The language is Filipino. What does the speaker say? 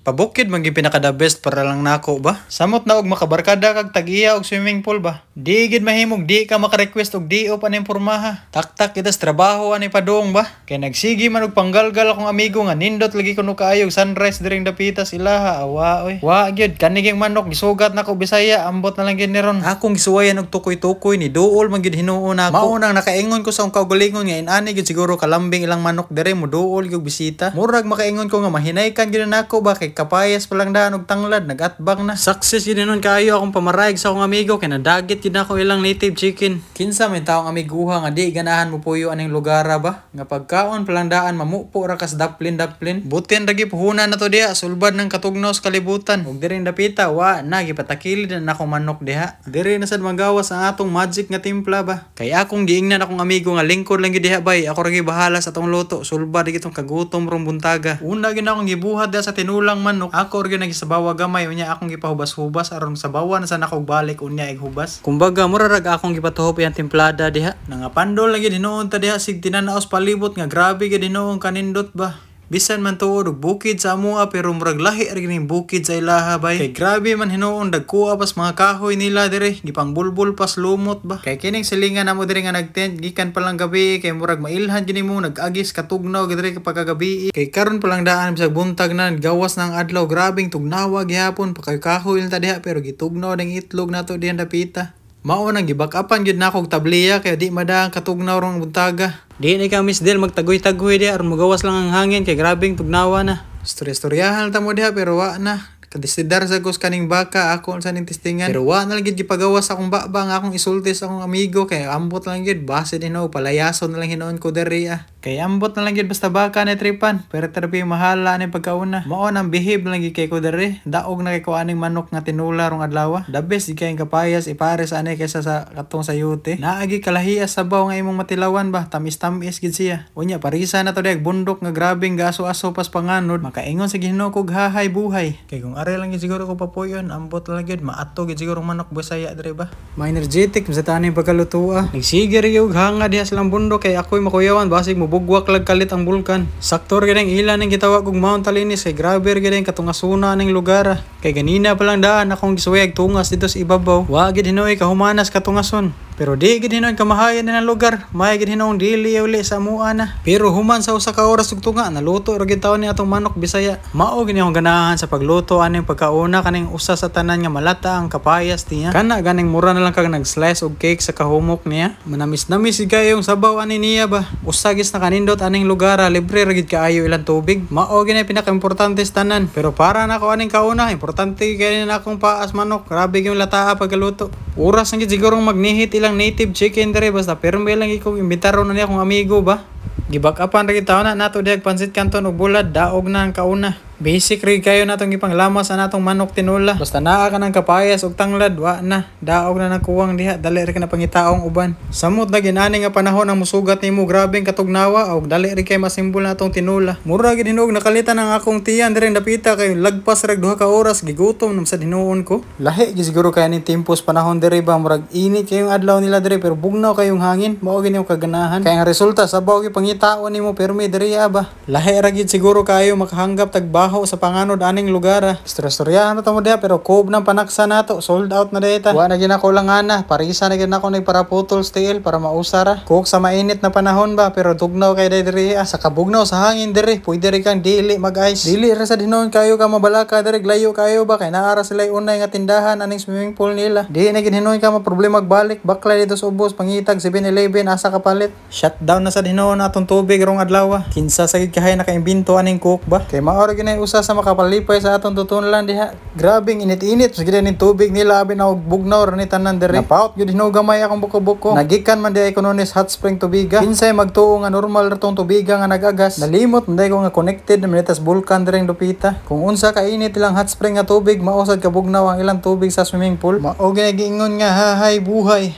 Pabukid man gyud pinaka the best para lang nako ba. Samot na og makabarkada kag tag-iya og swimming pool ba. Di gid mahimog di ka maka-request og di pa ning pormaha. Tak-tak kitas trabaho ani padung ba. Kay nagsigi man og panggalgal akong amigo nga nindot lagi kuno kaayo sunrise diring dapita sila awa oy. Wa gyud kaniging manok gisugat nako Bisaya ambot na lang gyud ni ron. Akong gisuwayan og tukoy-tukoy ni duol man gyud hinuon ako. Mao nang nakaingon ko sa akong kaugalingon nga inani gyud siguro kalambing ilang manok dire mo duol gyud bisita. Murag makaingon ko nga mahinaykan gyud nako ba kay kapayas pa lang daan og tanglad nagatbang na. Success gyud nun kaayo akong pamarayag sa akong amigo kay nadagit gyud ako ilang native chicken. Kinsa may taong amiguha nga di ganahan mo puyo aning lugara ba nga pagkaon pa lang daan mamupo ra kas daplin. Butin ra gipuhunan na to diha sulbad ng katugnaw sa kalibutan. Ug diri dapita wa na gipatakilid na akong manok diha. Diri na sad magawas ang atong magic nga timpla ba. Kay akong giingnan akong amigo nga lingkod lang gyud diha bay. Ako ra gibahala sa atong luto sulbad gitong kagutom rong buntaga. Una gyud akong gibuhat diha sa tinulang manok. Ako ora gyud nagisabawa gamay unya akong gipahubas-hubas aron sabawan sa nako balik unya ighubas. Kumbaga mura rag akong gipatuhop yang timplada diha. Nangapandol lang gyud hinuon ta diha sig tinanaos palibot nga grabe gyud hinuon kanindot ba. Bisan man tuod og bukid sa amoa pero murag lahi ra gining bukid sa ilaha bay. Kay grabe man hinuon dagkuha pas mga kahoy nila dire gipang bulbul pas lumot ba. Kay kining silingan namo dire nga nagtent gikan pa lang gabi kay murag mailhan gini mo nag-agis katugnaw dire kapag gabi. Kay karon pa lang daan bisag buntag na gawas ng adlaw grabing tugnawa gihapon pa kay kahoy ta diha pero gitugnaw ning itlog nato diyan dapita. Mao nang gibak-upan gyud nako og tabliya kay di madaang katugnaw rong buntaga. Di ni kami misdel magtagoy-tagoy diha aron magawas lang ang hangin kay grabing tugnawa na. Storya-storyahan ta mo diha pero wa na. Kadisidar sa gos kaning baka ako sa ning testingan. Pero wa na lang gyud gipagawas akong baba nga akong isulti sa akong amigo kay ambot lang gyud base din ako palayason na lang hinuon ko diri Kay ambot na lang gyud basta baka na tripan pero terapi mahala ni pagkauna. Mao nang behave lang gyud kay ko diri. Daog na kay ko aning manok nga tinula rong adlaw. The best di kay kapayas ipares ani kaysa sa katong sayute. Naagi kalahiyas sabaw nga imong matilawan ba tamis-tamis gid siya. Unya parisa na to diag bundok nga grabing gaso-aso pas panganod. Makaingon sa Ginoo kog hahay buhay. Kay kung are lang gid siguro ko papuyon ambot lang gyud maato gid siguro manok Bisaya diri ba. Ma-energetic sa taning pagkalutua. Nagsigir gyud hanga diha sa bundok kay ako'y makuyawan basig mo bugwak lag kalit ang bulkan. Saktor gid ang ilan ning gitawag og Mount Talinis kay grabe gid ang katungasuna ning lugar. Kay ganina pa lang daan akong gisuyag tungas dito sa ibabaw. Wa gid hinuoy kahumanas katungason. Pero di gid hinuon kamahayan din ang lugar. May gid hinuon dili uli sa amuan na. Pero human sa usa ka oras ug tunga naluto ra gid taon ni atong manok Bisaya. Mao gid akong ganahan sa pagluto aning pagkauna kaning usa sa tanan nga malata ang kapayas niya. Kana ganing mura na lang kag nag-slice og cake sa kahumok niya. Manamis-namis gayong sabaw ani niya ba. Usagis na kanindot aning lugar libre ra gid kaayo ilang tubig. Mao gid pinaka-importante sa tanan. Pero para nako aning kauna importante kay na akong paas manok. Grabe gyud lataa pagluto. Oras na gid siguro magnihit ilang native chicken dire basta perme lang ikong imbitaron na niya akong amigo ba. Gibak-upan ra gid taon na nato diag pansit canton og bulad daog na ang kauna. Basic rig kayo natong ipanglamas sa natong manok tinula. Basta naa ka ng kapayas ug tanglad wa na. Daog na nakuwang diha dali ra ka na pangitaong uban. Samot na ginani nga panahon ang musugat nimo grabeng katugnawa ug dali ri kay masimbol natong tinula. Mura gid hinuog nakalitan ang akong tiyan diri dapita kay lagpas rag 2 ka oras gigutom nam sa hinuon ko. Lahi gid siguro kay ni tempos panahon diri ba murag init kayong adlaw nila diri pero bugnaw kayong hangin. Mao gid yung kaganahan. Kay ang resulta sabaw gyud pangitaon nimo permi diri ba. Lahi ra gid siguro kayo makahanggap tagbaho sa panganod aning lugar. Storyahan na to mo diha pero kob ng panaksa nato sold out na data. Wa na ginakulangan na parisa na gid nako nagparaputol steel para mausara. Cook sa mainit na panahon ba pero tugnaw kay diri sa kabugnaw sa hangin diri. Pwede ri kang dili mag-ice. Dili ra sa dinon kayo ka mabalaka diri layo kayo ba kay naara sila unay nga tindahan aning swimming pool nila. Di na gid hinuon ka problema magbalik bakla dito sa ubos pangitag 7-Eleven asa kapalit. Shutdown na sa dinon atong tubig rong adlaw. Kinsa sa gid kahay nakaimbento aning cook ba kay maoro ginay usa sa makapalipay sa atong tutunlan diha. Grabing init-init sa gid ning tubig nila abi na og bugnaw ra ni tanan diri. Napaot gyud hinuog gamay akong buko-buko. Nagikan man di Econonis hot spring tubiga. Kinsay magtuo nga normal ra tong tubiga nga nagagas. Nalimot man ko nga connected na militas bulkan diring dupita. Kung unsa ka init ilang hot spring nga tubig mausad ka bugnaw ang ilang tubig sa swimming pool. Mao gyud giingon nga hahay buhay.